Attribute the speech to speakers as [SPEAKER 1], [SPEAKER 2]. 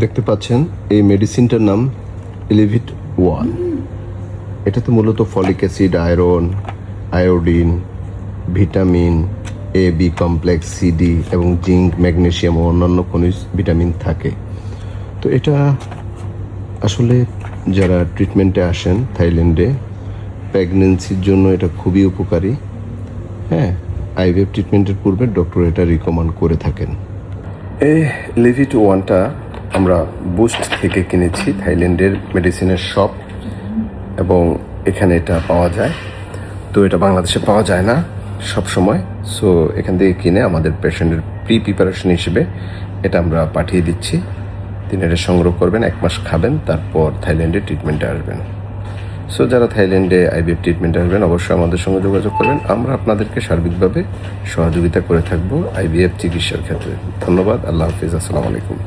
[SPEAKER 1] দেখতে পাচ্ছেন এই মেডিসিনটার নাম এলিভিট 1। এটাতে মূলত folic acid, iron, iodine, vitamin A, B complex, C D এবং জিঙ্ক, ম্যাগনেসিয়াম ও অন্যান্য খনিজ ভিটামিন থাকে। তো এটা আসলে যারা ট্রিটমেন্টে আসেন থাইল্যান্ডে প্রেগনেন্সির জন্য এটা খুবই উপকারী। হ্যাঁ, আইভিএফ ট্রিটমেন্টের পূর্বে ডক্টর এটা রিকমেন্ড করে থাকেন। এই লিভিট 1টা আমরা বুস্ট থেকে কিনেছি, থাইল্যান্ডের মেডিসিনের শপ, এবং এখানে এটা পাওয়া যায়। তো এটা বাংলাদেশে পাওয়া যায় না সব সময়, সো এখান থেকে কিনে আমাদের পেশেন্টের প্রিপারেশন হিসেবে এটা আমরা পাঠিয়ে দিচ্ছি। তিনি এটা সংগ্রহ করবেন, 1 মাস খাবেন, তারপর থাইল্যান্ডে ট্রিটমেন্টে আসবেন। সো যারা থাইল্যান্ডে আইভিএফ ট্রিটমেন্টে আসবেন অবশ্যই আমাদের সঙ্গে যোগাযোগ করবেন। আমরা আপনাদেরকে সার্বিকভাবে সহযোগিতা করে থাকবো আইভিএফ চিকিৎসার ক্ষেত্রে। ধন্যবাদ। আল্লাহ হাফিজ। আসসালামু আলাইকুম।